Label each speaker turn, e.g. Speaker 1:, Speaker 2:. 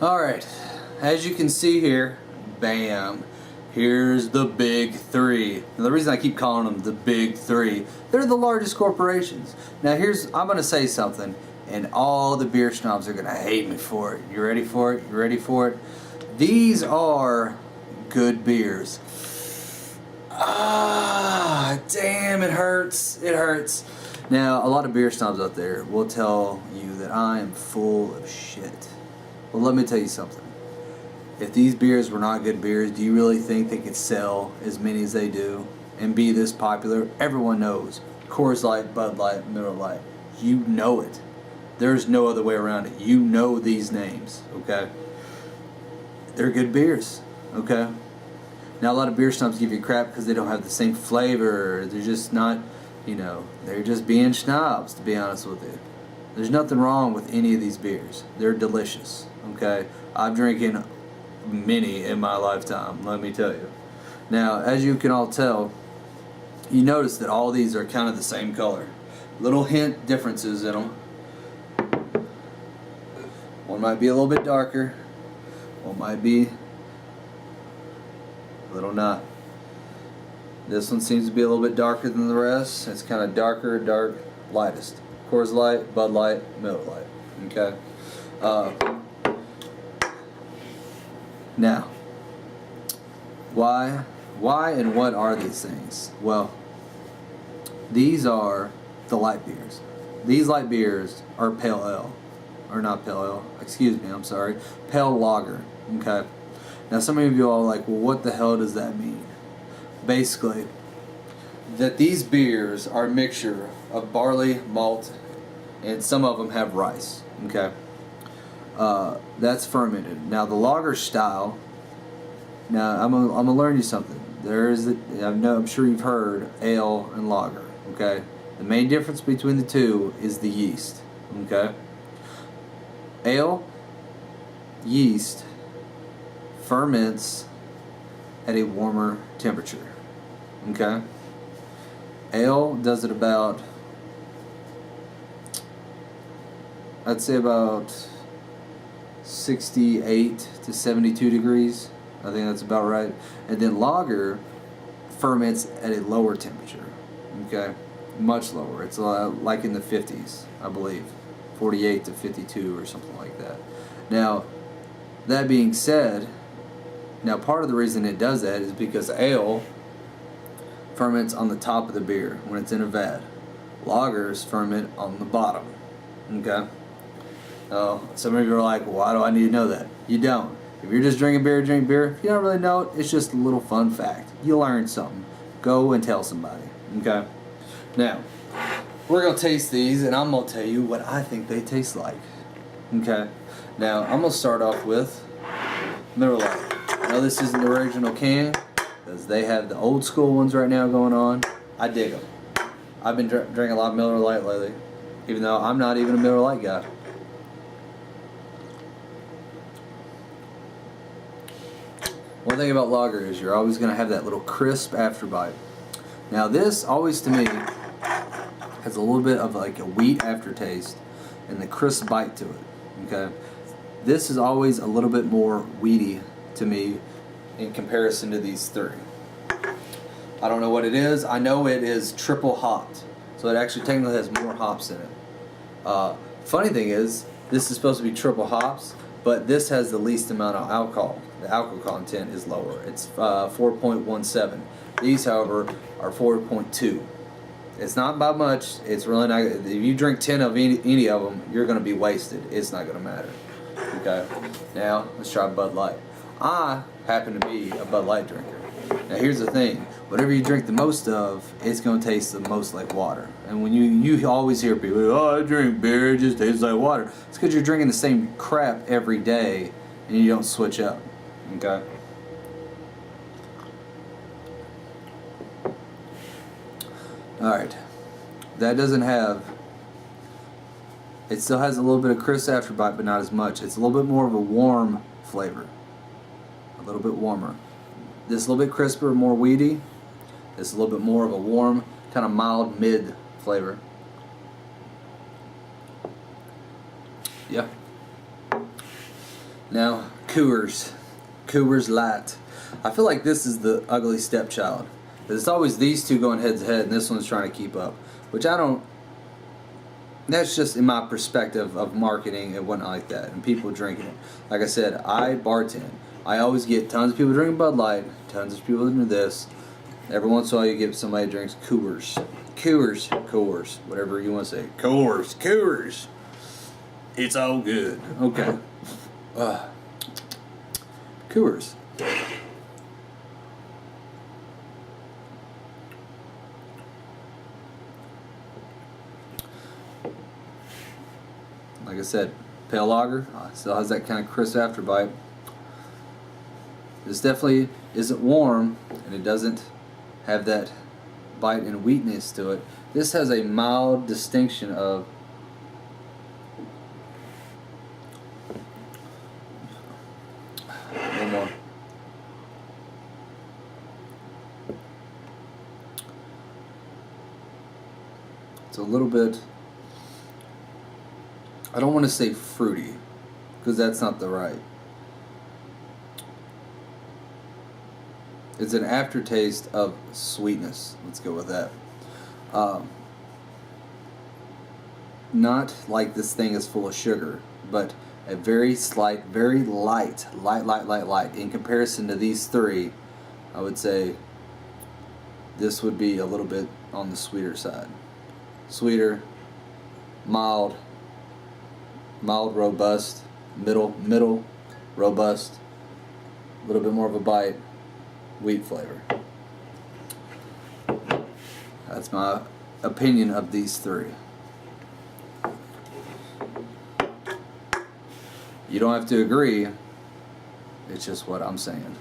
Speaker 1: Alright, as you can see here, bam, here's the big three. Now, the reason I keep calling them the big three, they're the largest corporations. Now I'm going to say something, and all the beer snobs are going to hate me for it. You ready for it? You ready for it? These are good beers. Ah, damn, it hurts. It hurts. Now, a lot of beer snobs out there will tell you that I am full of shit. Well, let me tell you something. If these beers were not good beers, do you really think they could sell as many as they do and be this popular? Everyone knows Coors Light, Bud Light, Miller Lite. You know it. There's no other way around it. You know these names, okay? They're good beers, okay? Now, a lot of beer snobs give you crap because they don't have the same flavor. They're just not, they're just being snobs, to be honest with you. There's nothing wrong with any of these beers. They're delicious, okay? I've drinking many in my lifetime, let me tell you. Now, as you can all tell, you notice that all these are kind of the same color. Little hint differences in them. One might be a little bit darker. One might be a little not. This one seems to be a little bit darker than the rest. It's kind of darker, lightest. Coors Light, Bud Light, Miller Lite. Okay. Now, why and what are these things? Well, these are the light beers. These light beers are pale ale, or not pale ale. Excuse me. I'm sorry. Pale lager. Okay. Now, some of you all are like, well, what the hell does that mean? Basically, that these beers are a mixture of barley, malt, and some of them have rice. Okay, that's fermented. Now the lager style. Now I'm gonna learn you something. I'm sure you've heard ale and lager. Okay, the main difference between the two is the yeast. Okay, ale yeast ferments at a warmer temperature. Okay, ale does it about, I'd say about 68 to 72 degrees. I think that's about right. And then lager ferments at a lower temperature. Okay, much lower. It's like in the 50s, I believe, 48 to 52 or something like that. Now, that being said, now part of the reason it does that is because ale ferments on the top of the beer when it's in a vat. Lagers ferment on the bottom. Okay. Some of you are like, why do I need to know that? You don't. If you're just drinking beer, drink beer. If you don't really know it, it's just a little fun fact. You learn something. Go and tell somebody. Okay. Now, we're gonna taste these, and I'm gonna tell you what I think they taste like. Okay. Now, I'm gonna start off with Miller Lite. I know this isn't the original can, because they have the old school ones right now going on. I dig them. I've been drinking a lot of Miller Lite lately, even though I'm not even a Miller Lite guy. One thing about lager is you're always going to have that little crisp afterbite. Now this always to me has a little bit of like a wheat aftertaste and the crisp bite to it. Okay, this is always a little bit more wheaty to me in comparison to these three. I don't know what it is. I know it is triple hopped, so it actually technically has more hops in it. Funny thing is, this is supposed to be triple hops, but this has the least amount of alcohol. The alcohol content is lower. It's 4.17. These, however, are 4.2. It's not by much. It's really not. If you drink 10 of any of them, you're going to be wasted. It's not going to matter. Okay. Now let's try Bud Light. I happen to be a Bud Light drinker. Now here's the thing. Whatever you drink the most of, it's going to taste the most like water. And when you always hear people, oh, I drink beer, it just tastes like water. It's because you're drinking the same crap every day and you don't switch up. Okay? Alright. That doesn't have... It still has a little bit of crisp afterbite, but not as much. It's a little bit more of a warm flavor. A little bit warmer. This a little bit crisper, more weedy. This is a little bit more of a warm, kind of mild mid flavor. Yeah. Now, Coors Light. I feel like this is the ugly stepchild. It's always these two going head to head, and this one's trying to keep up. Which I don't. That's just in my perspective of marketing and whatnot like that, and people drinking it. Like I said, I bartend. I always get tons of people drinking Bud Light, tons of people drinking this. Every once in a while, you get somebody who drinks Coors, whatever you want to say. Coors. It's all good. Okay. Coors. Like I said, pale lager still has that kind of crisp afterbite. This definitely isn't warm, and it doesn't have that bite and wheatness to it. This has a mild distinction of one more. It's a little bit, I don't want to say fruity, because that's not the right. It's an aftertaste of sweetness. Let's go with that. Not like this thing is full of sugar, but a very slight, very light. In comparison to these three, I would say this would be a little bit on the sweeter side. Sweeter, mild, robust, middle, robust, a little bit more of a bite, wheat flavor. That's my opinion of these three. You don't have to agree, it's just what I'm saying.